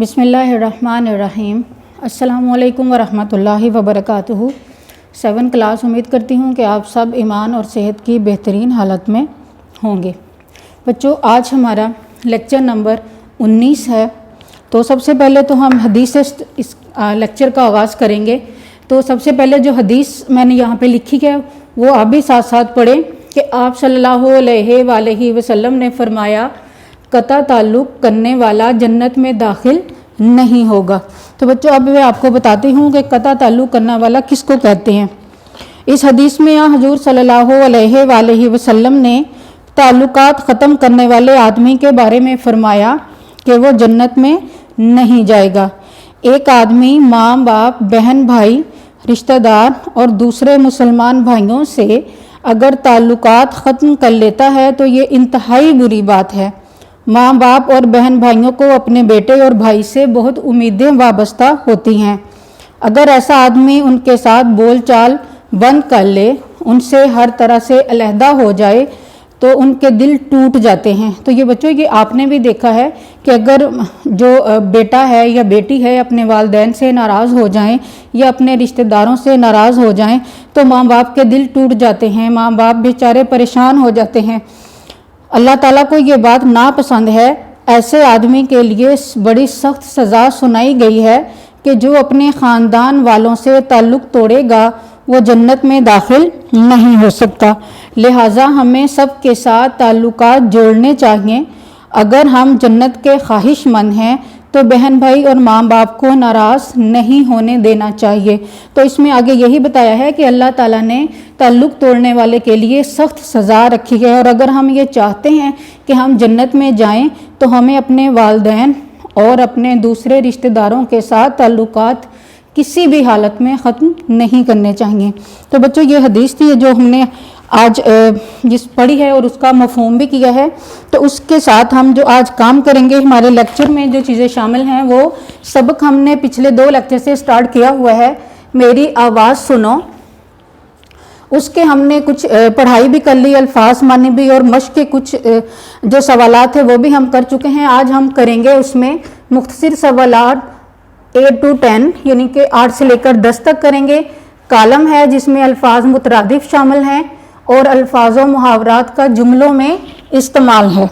बिस्मिल्लाहिर्रहमानिर्रहीम। अस्सलामुअलैकुम वरहमतुल्लाहि वबरकातुहू। 7 क्लास। उम्मीद करती हूँ कि आप सब ईमान और सेहत की बेहतरीन हालत में होंगे। बच्चों, आज हमारा लेक्चर नंबर 19 है। तो सबसे पहले तो हम हदीस से इस लेक्चर का आगाज़ करेंगे। तो सबसे पहले जो हदीस मैंने यहाँ पे लिखी है वो आप भी साथ साथ पढ़ें कि आप सल्लल्लाहु अलैहि वसल्लम ने फरमाया, कता ताल्लुक़ करने वाला जन्नत में दाखिल नहीं होगा। तो बच्चों, अब मैं आपको बताती हूँ कि कता ताल्लुक़ करने वाला किसको कहते हैं। इस हदीस में यहाँ हुजूर सल्लल्लाहु अलैहि वसल्लम ने ताल्लुकात ख़त्म करने वाले आदमी के बारे में फरमाया कि वो जन्नत में नहीं जाएगा। एक आदमी माँ बाप, बहन भाई, रिश्तेदार और दूसरे मुसलमान भाइयों से अगर ताल्लुकात ख़त्म कर लेता है तो ये इंतहाई बुरी बात है। माँ बाप और बहन भाइयों को अपने बेटे और भाई से बहुत उम्मीदें वाबस्ता होती हैं। अगर ऐसा आदमी उनके साथ बोलचाल बंद कर ले, उनसे हर तरह से अलहदा हो जाए तो उनके दिल टूट जाते हैं। तो ये बच्चों, ये आपने भी देखा है कि अगर जो बेटा है या बेटी है अपने वालिदैन से नाराज़ हो जाएं या अपने रिश्तेदारों से नाराज़ हो जाएं तो माँ बाप के दिल टूट जाते हैं, माँ बाप बेचारे परेशान हो जाते हैं। अल्लाह ताला को ये बात नापसंद है। ऐसे आदमी के लिए बड़ी सख्त सज़ा सुनाई गई है कि जो अपने ख़ानदान वालों से ताल्लुक़ तोड़ेगा वो जन्नत में दाखिल नहीं हो सकता। लिहाजा हमें सब के साथ ताल्लुकात जोड़ने चाहिए। अगर हम जन्नत के ख्वाहिशमंद हैं तो बहन भाई और माँ बाप को नाराज़ नहीं होने देना चाहिए। तो इसमें आगे यही बताया है कि अल्लाह ताला ने ताल्लुक़ तोड़ने वाले के लिए सख्त सज़ा रखी है। और अगर हम ये चाहते हैं कि हम जन्नत में जाएं तो हमें अपने वालिदैन और अपने दूसरे रिश्तेदारों के साथ ताल्लुकात किसी भी हालत में ख़त्म नहीं करने चाहिए। तो बच्चों, ये हदीस थी जो हमने आज जिस पढ़ी है और उसका मफ़हूम भी किया है। तो उसके साथ हम जो आज काम करेंगे, हमारे लेक्चर में जो चीज़ें शामिल हैं वो सबक हमने पिछले 2 लेक्चर से स्टार्ट किया हुआ है। मेरी आवाज़ सुनो, उसके हमने कुछ पढ़ाई भी कर ली, अल्फाज मानी भी, और मश्क के कुछ जो सवालात है वो भी हम कर चुके हैं। आज हम करेंगे उसमें मुख्तसर सवालात A to 10 यानी कि 8 से लेकर 10 तक करेंगे। कालम है जिसमें अल्फाज मुतरादिफ शामिल हैं और अल्फाज व मुहावरात का जुमलों में इस्तेमाल है।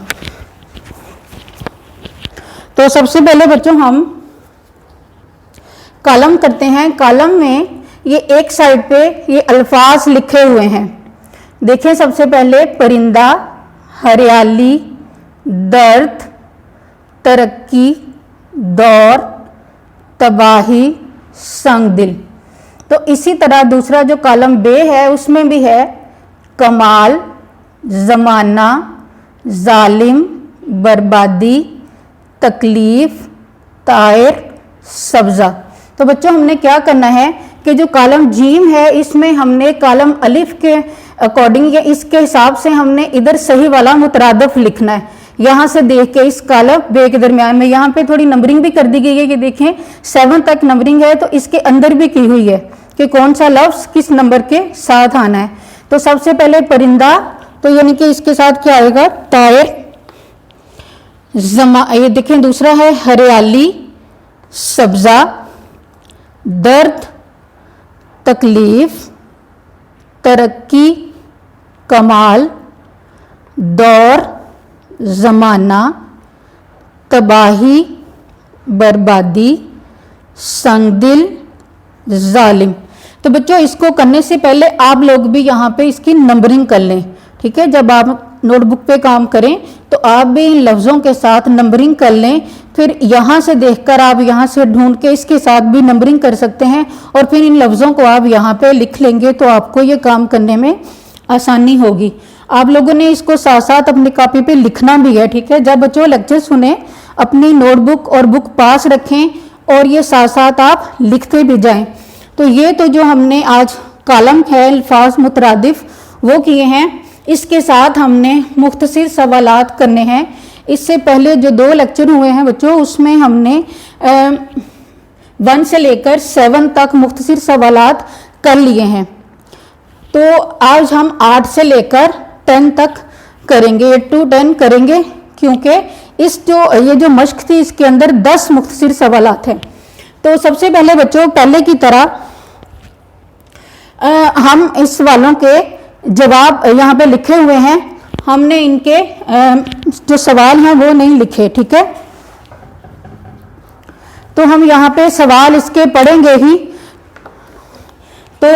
तो सबसे पहले बच्चों हम कालम करते हैं। कालम में ये एक साइड पे ये अल्फाज लिखे हुए हैं। देखें, सबसे पहले परिंदा, हरियाली, दर्द, तरक्की, दौर, तबाही, संगदिल। तो इसी तरह दूसरा जो कॉलम बे है उसमें भी है कमाल, ज़माना, जालिम, बर्बादी, तकलीफ, तायर, सब्ज़ा। तो बच्चों, हमने क्या करना है कि जो कॉलम जीम है इसमें हमने कॉलम अलिफ के अकॉर्डिंग या इसके हिसाब से हमने इधर सही वाला मुतरादफ लिखना है। यहाँ से देख के इस कॉलम बे के दरमियान में यहाँ पे थोड़ी नंबरिंग भी कर दी गई है कि देखें 7 तक नंबरिंग है। तो इसके अंदर भी की हुई है कि कौन सा लफ्ज़ किस नंबर के साथ आना है। तो सबसे पहले परिंदा, तो यानी कि इसके साथ क्या आएगा, तायर। ये देखें, दूसरा है हरियाली, सब्ज़ा, दर्द, तकलीफ, तरक्की, कमाल, दौर, ज़माना, तबाही, बर्बादी, संगदिल, जालिम। तो बच्चों, इसको करने से पहले आप लोग भी यहाँ पे इसकी नंबरिंग कर लें, ठीक है। जब आप नोटबुक पे काम करें तो आप भी इन लफ्ज़ों के साथ नंबरिंग कर लें। फिर यहाँ से देखकर आप यहाँ से ढूंढ के इसके साथ भी नंबरिंग कर सकते हैं और फिर इन लफ्ज़ों को आप यहाँ पे लिख लेंगे तो आपको ये काम करने में आसानी होगी। आप लोगों ने इसको साथ साथ अपनी कॉपी पे लिखना भी है, ठीक है। जब बच्चों लेक्चर सुने अपनी नोटबुक और बुक पास रखें और ये साथ साथ आप लिखते भी जाएं। तो ये तो जो हमने आज कॉलम है अल्फाज मुतरादिफ वो किए हैं। इसके साथ हमने मुख्तसर सवालात करने हैं। इससे पहले जो 2 लेक्चर हुए हैं बच्चों उसमें हमने 1 से लेकर 7 तक मुख्तसर सवालात कर लिए हैं। तो आज हम 8 से लेकर 10 तक करेंगे, 8 to 10 करेंगे, क्योंकि ये जो मश्क थी इसके अंदर 10 मुख्तसर सवालात हैं। तो सबसे पहले बच्चों, पहले की तरह हम इस सवालों के जवाब यहाँ पे लिखे हुए हैं, हमने इनके जो सवाल हैं वो नहीं लिखे, ठीक है। तो हम यहाँ पे सवाल इसके पढ़ेंगे ही, तो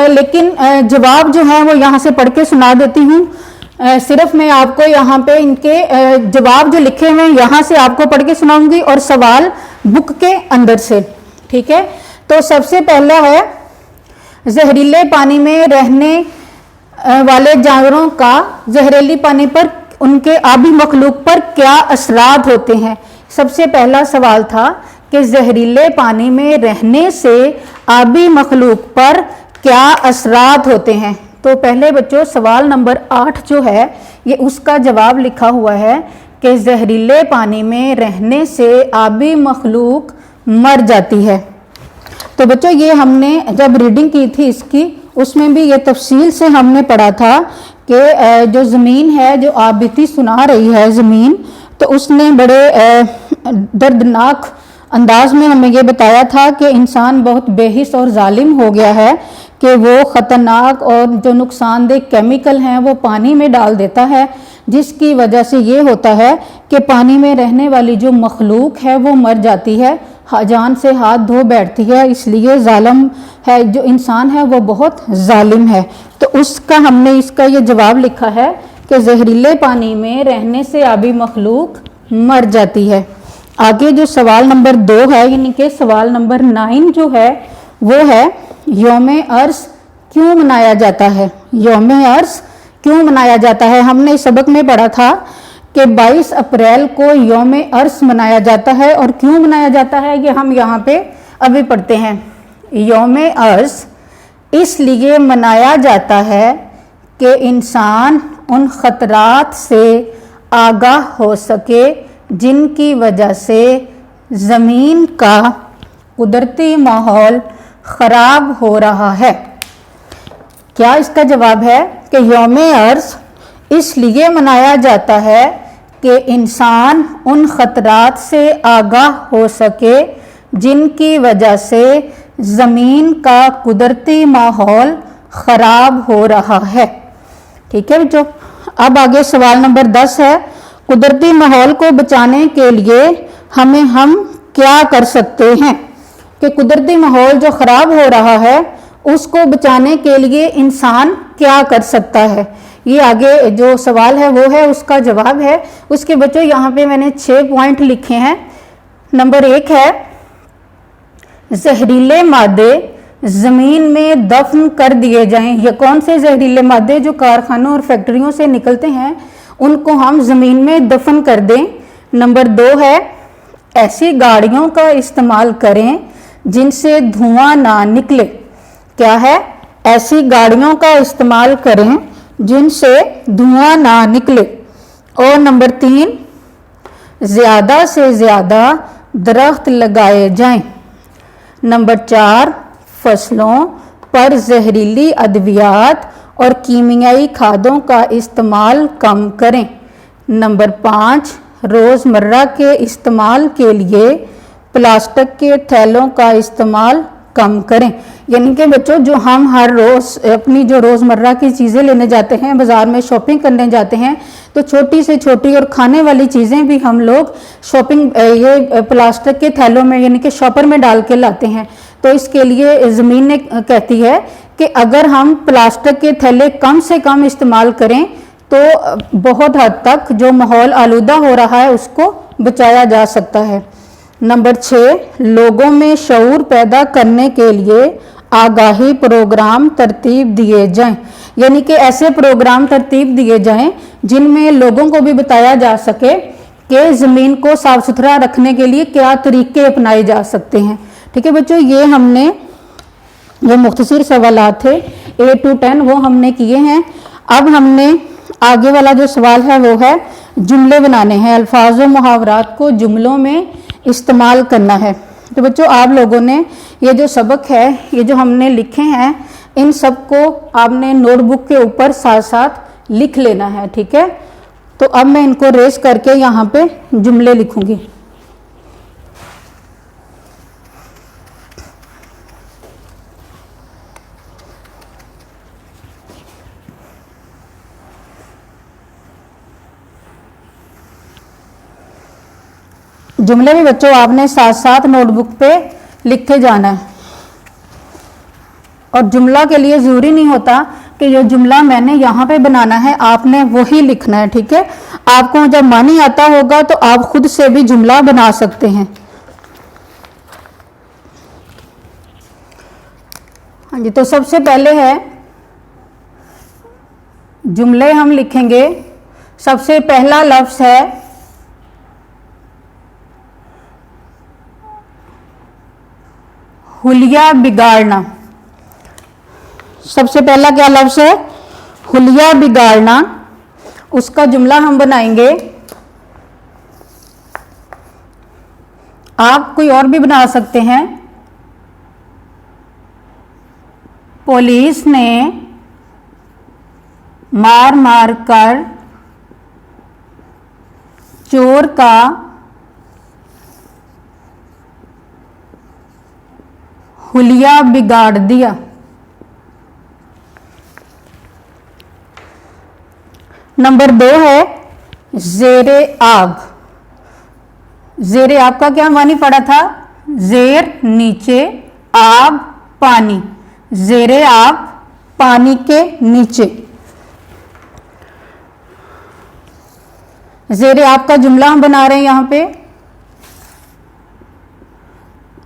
लेकिन जवाब जो है वो यहाँ से पढ़ के सुना देती हूँ। सिर्फ मैं आपको यहाँ पे इनके जवाब जो लिखे हुए हैं यहाँ से आपको पढ़ के सुनाऊंगी और सवाल बुक के अंदर से, ठीक है। तो सबसे पहला है, जहरीले पानी में रहने वाले जानवरों का जहरीली पानी पर उनके आबी मखलूक पर क्या असरात होते हैं। सबसे पहला सवाल था कि जहरीले पानी में रहने से आबी मखलूक पर क्या असरात होते हैं। तो पहले बच्चों सवाल नंबर 8 जो है ये उसका जवाब लिखा हुआ है कि जहरीले पानी में रहने से आबी मखलूक मर जाती है। तो बच्चों ये हमने जब रीडिंग की थी इसकी, उसमें भी ये तफसील से हमने पढ़ा था कि जो ज़मीन है, जो आप बीती सुना रही है ज़मीन, तो उसने बड़े दर्दनाक अंदाज में हमें ये बताया था कि इंसान बहुत बेहिस और जालिम हो गया है कि वो ख़तरनाक और जो नुकसानदेह केमिकल हैं वो पानी में डाल देता है, जिसकी वजह से ये होता है कि पानी में रहने वाली जो मखलूक है वो मर जाती है, जान से हाथ धो बैठती है। इसलिए जालिम है जो इंसान है वो बहुत जालिम है। तो उसका हमने इसका ये जवाब लिखा है कि जहरीले पानी में रहने से आबी मखलूक मर जाती है। आगे जो सवाल नंबर 2 है, यानी कि सवाल नंबर 9 जो है वो है, यौम अर्स क्यों मनाया जाता है। यौम अर्स क्यों मनाया जाता है। हमने इस सबक में पढ़ा था कि 22 अप्रैल को यौम अर्स मनाया जाता है, और क्यों मनाया जाता है ये हम यहाँ पे अभी पढ़ते हैं। यौम अर्स इसलिए मनाया जाता है कि इंसान उन ख़तरात से आगाह हो सके जिनकी वजह से ज़मीन का कुदरती माहौल ख़राब हो रहा है। क्या इसका जवाब है कि यौम अर्स इसलिए मनाया जाता है कि इंसान उन ख़तरात से आगाह हो सके जिनकी वजह से ज़मीन का कुदरती माहौल ख़राब हो रहा है, ठीक है बच्चों। अब आगे सवाल नंबर 10 है, कुदरती माहौल को बचाने के लिए हम क्या कर सकते हैं। कि कुदरती माहौल जो ख़राब हो रहा है उसको बचाने के लिए इंसान क्या कर सकता है। ये आगे जो सवाल है वो है, उसका जवाब है। उसके बच्चों यहाँ पे मैंने 6 पॉइंट लिखे हैं। नंबर 1 है, जहरीले मादे ज़मीन में दफन कर दिए जाएं। ये कौन से जहरीले मादे जो कारखानों और फैक्ट्रियों से निकलते हैं उनको हम ज़मीन में दफन कर दें। नंबर 2 है, ऐसी गाड़ियों का इस्तेमाल करें जिनसे धुआं ना निकले। क्या है, ऐसी गाड़ियों का इस्तेमाल करें जिनसे धुआं ना निकले। और नंबर 3, ज़्यादा से ज़्यादा दरख्त लगाए जाएं। नंबर 4, फसलों पर जहरीली अद्वियात और कीमियाई खादों का इस्तेमाल कम करें। नंबर 5, रोज़मर्रा के इस्तेमाल के लिए प्लास्टिक के थैलों का इस्तेमाल कम करें। यानी कि बच्चों जो हम हर रोज़ अपनी जो रोज़मर्रा की चीज़ें लेने जाते हैं, बाज़ार में शॉपिंग करने जाते हैं, तो छोटी से छोटी और खाने वाली चीज़ें भी हम लोग ये प्लास्टिक के थैलों में यानी कि शॉपर में डाल के लाते हैं। तो इसके लिए ज़मीन ने कहती है कि अगर हम प्लास्टिक के थैले कम से कम इस्तेमाल करें तो बहुत हद तक जो माहौल आलूदा हो रहा है उसको बचाया जा सकता है। नंबर 6, लोगों में शऊर पैदा करने के लिए आगाही प्रोग्राम तरतीब दिए जाएं। यानी कि ऐसे प्रोग्राम तरतीब दिए जाएं जिनमें लोगों को भी बताया जा सके कि ज़मीन को साफ़ सुथरा रखने के लिए क्या तरीके अपनाए जा सकते हैं। ठीक है बच्चों, ये हमने जो मुख्तसर सवालात थे A to 10 वो हमने किए हैं। अब हमने आगे वाला जो सवाल है वो है जुमले बनाने हैं, अल्फाज व मुहावरात को जुमलों में इस्तेमाल करना है। तो बच्चों आप लोगों ने ये जो सबक है, ये जो हमने लिखे हैं, इन सब को आपने नोटबुक के ऊपर साथ साथ लिख लेना है। ठीक है, तो अब मैं इनको रेस करके यहाँ पे जुमले लिखूंगी। जुमले भी बच्चों आपने साथ साथ नोटबुक पे लिखते जाना है। और जुमला के लिए ज़रूरी नहीं होता कि ये जुमला मैंने यहाँ पे बनाना है, आपने वही लिखना है, ठीक है। आपको जब मन ही आता होगा तो आप खुद से भी जुमला बना सकते हैं। हाँ जी, तो सबसे पहले है जुमले हम लिखेंगे। सबसे पहला लफ्ज़ है हुलिया बिगाड़ना। सबसे पहला क्या लफ्ज़ है? हुलिया बिगाड़ना। उसका जुमला हम बनाएंगे, आप कोई और भी बना सकते हैं। पुलिस ने मार मार कर चोर का हुलिया बिगाड़ दिया। नंबर 2 है जेरे आब। जेरे आब का क्या मानी पड़ा था? जेर नीचे, आब पानी। जेरे आब पानी के नीचे। जेरे आब का जुमला हम बना रहे हैं यहां पे।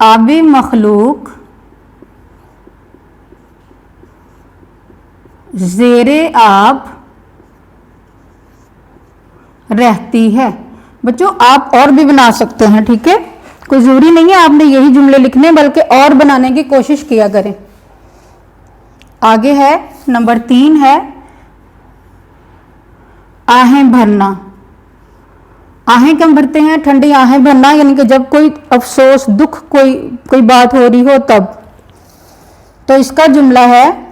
आबी मखलूक जेरे आब रहती है। बच्चों आप और भी बना सकते हैं, ठीक है, कोई जरूरी नहीं है आपने यही जुमले लिखने, बल्कि और बनाने की कोशिश किया करें। आगे है नंबर 3 है आहें भरना। आहें कब भरते हैं? ठंडी आहें भरना, यानी कि जब कोई अफसोस, दुख, कोई बात हो रही हो तब। तो इसका जुमला है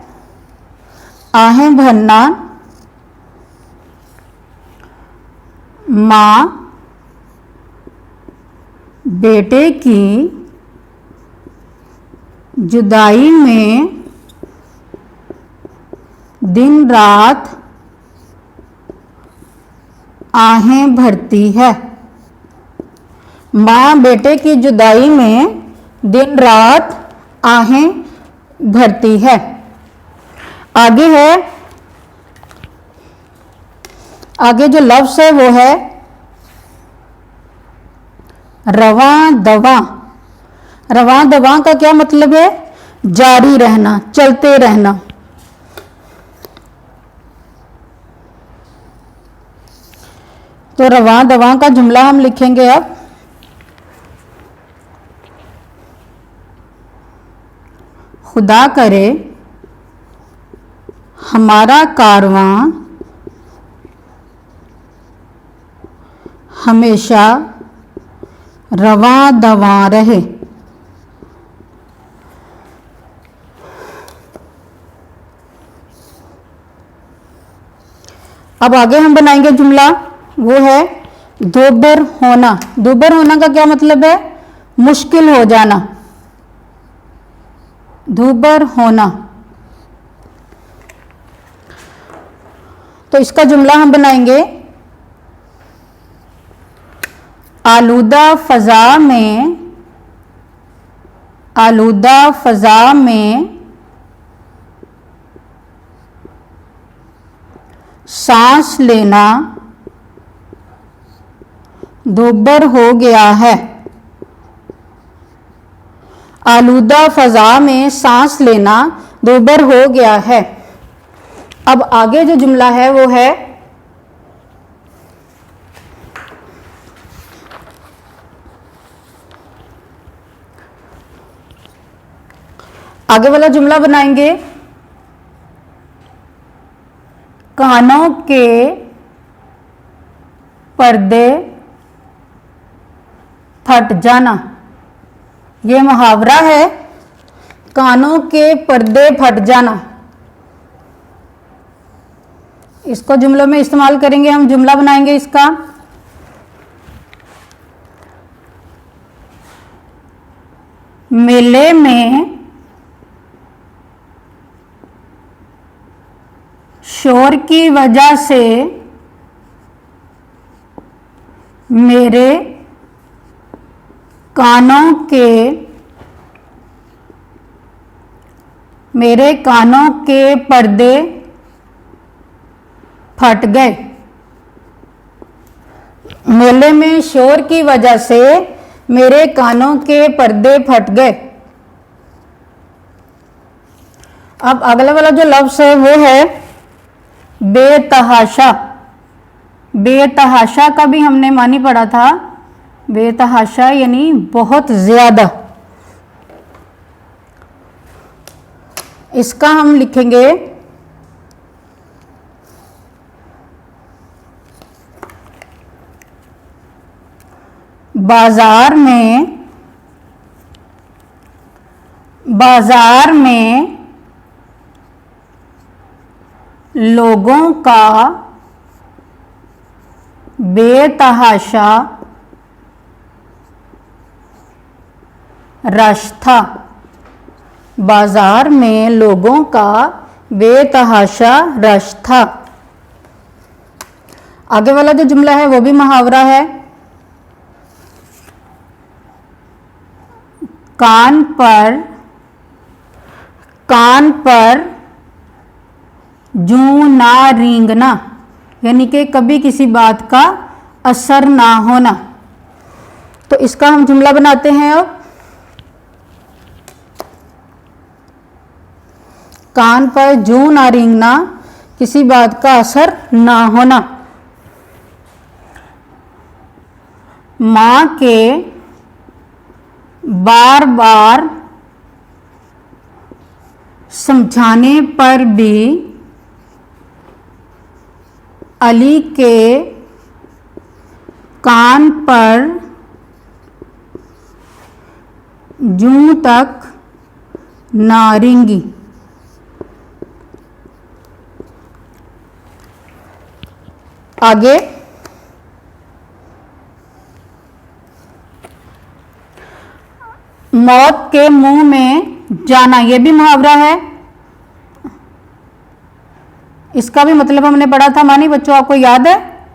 आहें भरना माँ बेटे की जुदाई में दिन रात आहें भरती है। माँ बेटे की जुदाई में दिन रात आहें भरती है। आगे जो लफ्ज़ है वो है रवां दवा। रवां दवा का क्या मतलब है? जारी रहना, चलते रहना। तो रवां दवा का जुमला हम लिखेंगे अब। खुदा करे हमारा कारवां हमेशा रवां दवां रहे। अब आगे हम बनाएंगे जुमला, वो है दोबर होना। दोबर होना का क्या मतलब है? मुश्किल हो जाना। दोबर होना। तो इसका जुमला हम बनाएंगे आलूदा फजा में सांस लेना दोबर हो गया है। आलूदा फजा में सांस लेना दोबर हो गया है। अब आगे जो जुमला है वो है आगे वाला जुमला बनाएंगे कानों के पर्दे फट जाना। ये मुहावरा है, कानों के पर्दे फट जाना। इसको जुमलों में इस्तेमाल करेंगे, हम जुमला बनाएंगे इसका। मेले में शोर की वजह से मेरे कानों के पर्दे फट गए। मेले में शोर की वजह से मेरे कानों के पर्दे फट गए। अब अगला वाला जो लफ्ज़ है वो है बेतहाशा। बेतहाशा का भी हमने मानी पढ़ा था। बेतहाशा यानी बहुत ज़्यादा। इसका हम लिखेंगे बाजार में लोगों का बेतहाशा रश था। बाजार में लोगों का बेतहाशा रश था। आगे वाला जो जुमला है वो भी मुहावरा है। कान पर जूं ना रेंगना, यानी कि कभी किसी बात का असर ना होना। तो इसका हम जुमला बनाते हैं। अब कान पर जूं ना रेंगना, किसी बात का असर ना होना। माँ के बार बार समझाने पर भी अली के कान पर जूं तक ना रेंगी। आगे मौत के मुंह में जाना, यह भी मुहावरा है। इसका भी मतलब हमने पढ़ा था मानी बच्चों, आपको याद है?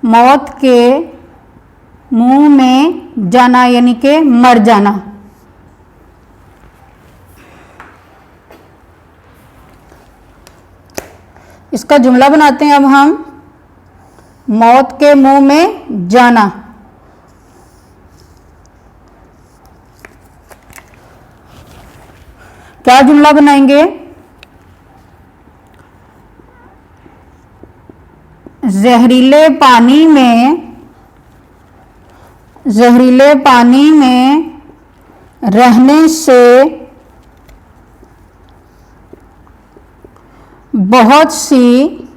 मौत के मुंह में जाना यानी कि मर जाना। इसका जुमला बनाते हैं अब हम। मौत के मुंह में जाना। क्या जुमला बनाएंगे? जहरीले पानी में रहने से बहुत सी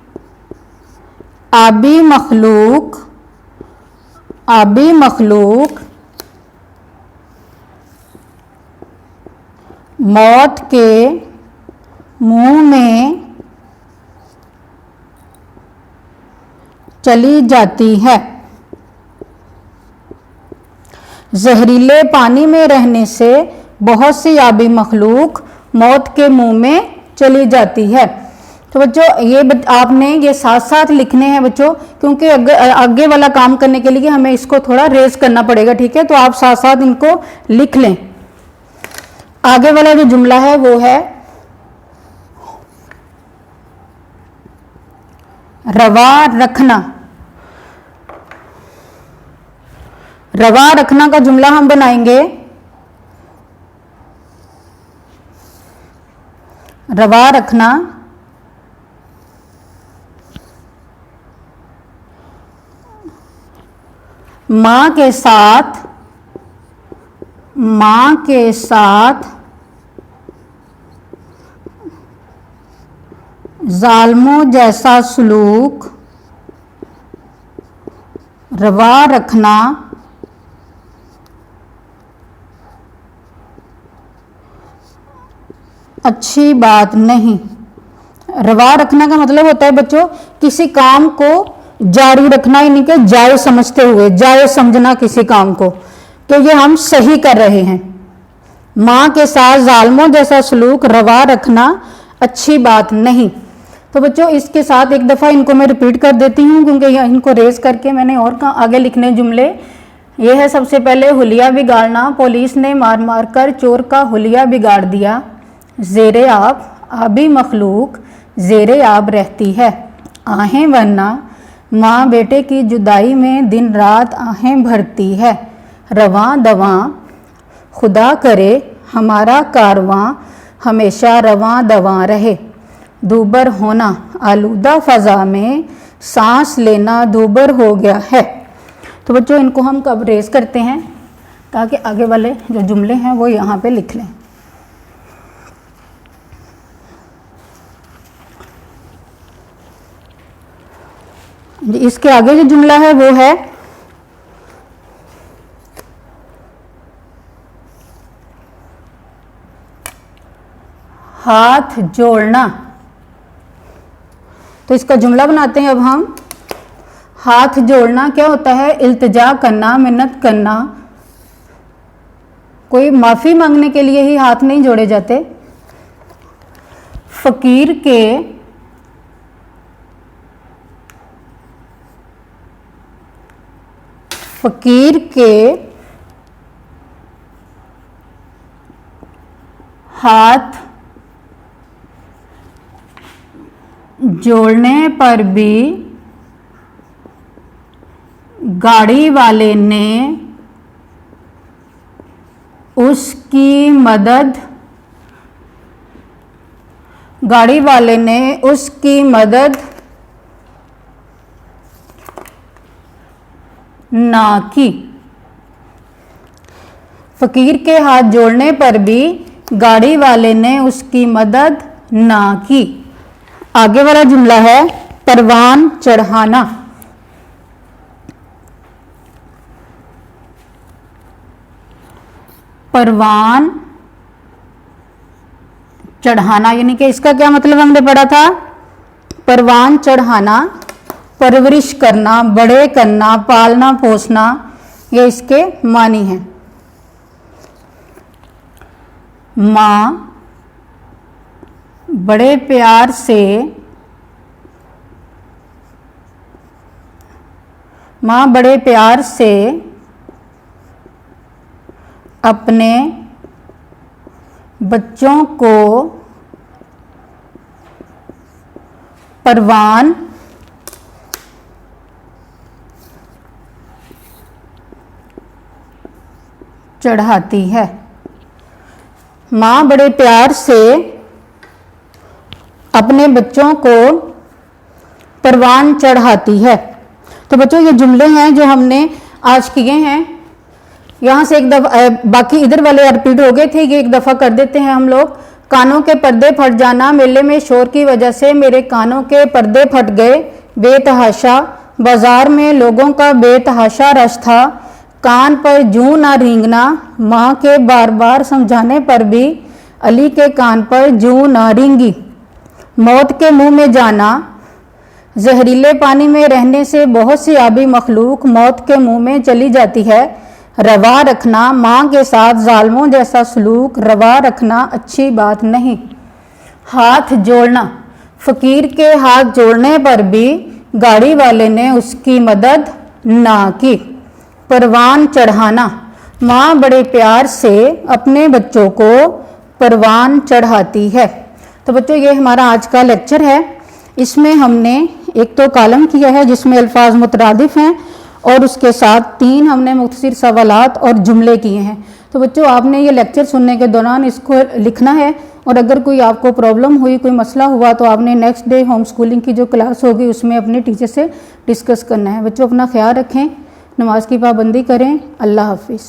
आबी मखलूक मौत के मुंह में चली जाती है। जहरीले पानी में रहने से बहुत सी आबी मखलूक मौत के मुंह में चली जाती है। तो बच्चों ये आपने ये साथ साथ लिखने हैं बच्चों, क्योंकि आगे वाला काम करने के लिए हमें इसको थोड़ा रेज करना पड़ेगा, ठीक है? तो आप साथ साथ इनको लिख लें। आगे वाला जो जुमला है वो है रवा रखना। रवा रखना का जुमला हम बनाएंगे। रवा रखना माँ के साथ जालिमों जैसा सलूक। रवा रखना अच्छी बात नहीं। रवा रखना का मतलब होता है बच्चों किसी काम को जारी रखना, यानी कि जायज समझते हुए, जायज समझना किसी काम को कि ये हम सही कर रहे हैं। माँ के साथ जालिमों जैसा सलूक रवा रखना अच्छी बात नहीं। तो बच्चों इसके साथ एक दफ़ा इनको मैं रिपीट कर देती हूँ, क्योंकि इनको रेज करके मैंने और आगे लिखने जुमले। ये है सबसे पहले, हुलिया बिगाड़ना, पुलिस ने मार मार कर चोर का हुलिया बिगाड़ दिया। ज़ेरे आब, आबी मखलूक ज़ेरे आब रहती है। आहें वरना, माँ बेटे की जुदाई में दिन रात आहें भरती है। रवां दवां, खुदा करे हमारा कारवां हमेशा रवां दवां रहे। दूबर होना, आलूदा फ़ज़ा में सांस लेना दूबर हो गया है। तो बच्चों इनको हम कब रेस करते हैं, ताकि आगे वाले जो जुमले हैं वो यहाँ पे लिख लें। इसके आगे जो जुमला है वो है हाथ जोड़ना। तो इसका जुमला बनाते हैं अब हम। हाथ जोड़ना क्या होता है? इल्तिजा करना, मिन्नत करना। कोई माफ़ी मांगने के लिए ही हाथ नहीं जोड़े जाते। फकीर के हाथ जोड़ने पर भी गाड़ी वाले ने उसकी मदद ना की। फकीर के हाथ जोड़ने पर भी गाड़ी वाले ने उसकी मदद ना की। आगे वाला जुमला है परवान चढ़ाना। परवान चढ़ाना यानी कि इसका क्या मतलब हमने पढ़ा था? परवान चढ़ाना, परवरिश करना, बड़े करना, पालना पोसना, ये इसके मानी हैं। माँ बड़े प्यार से अपने बच्चों को परवान चढ़ाती है। माँ बड़े प्यार से अपने बच्चों को परवान चढ़ाती है। तो बच्चों ये जुमले हैं जो हमने आज किए हैं। यहाँ से एक दफ़ा, बाकी इधर वाले रिपीट हो गए थे, ये एक दफ़ा कर देते हैं हम लोग। कानों के पर्दे फट जाना, मेले में शोर की वजह से मेरे कानों के पर्दे फट गए बेतहाशा। बाजार में लोगों का बेतहाशा रश था। कान पर जूं ना रेंगना, माँ के बार बार समझाने पर भी अली के कान पर जूं ना रेंगी। मौत के मुंह में जाना, जहरीले पानी में रहने से बहुत सी आबी मखलूक मौत के मुंह में चली जाती है। रवा रखना, माँ के साथ जालिमों जैसा सलूक रवा रखना अच्छी बात नहीं। हाथ जोड़ना, फकीर के हाथ जोड़ने पर भी गाड़ी वाले ने उसकी मदद ना की। परवान चढ़ाना, माँ बड़े प्यार से अपने बच्चों को परवान चढ़ाती है। तो बच्चों ये हमारा आज का लेक्चर है। इसमें हमने एक तो कॉलम किया है जिसमें अल्फाज मुतरादिफ हैं और उसके साथ 3 हमने मुख्तसर सवालात और जुमले किए हैं। तो बच्चों आपने ये लेक्चर सुनने के दौरान इसको लिखना है, और अगर कोई आपको प्रॉब्लम हुई, कोई मसला हुआ, तो आपने नेक्स्ट डे होम स्कूलिंग की जो क्लास होगी उसमें अपने टीचर से डिस्कस करना है। बच्चों अपना ख्याल रखें, नमाज की पाबंदी करें। अल्लाह हाफिज़।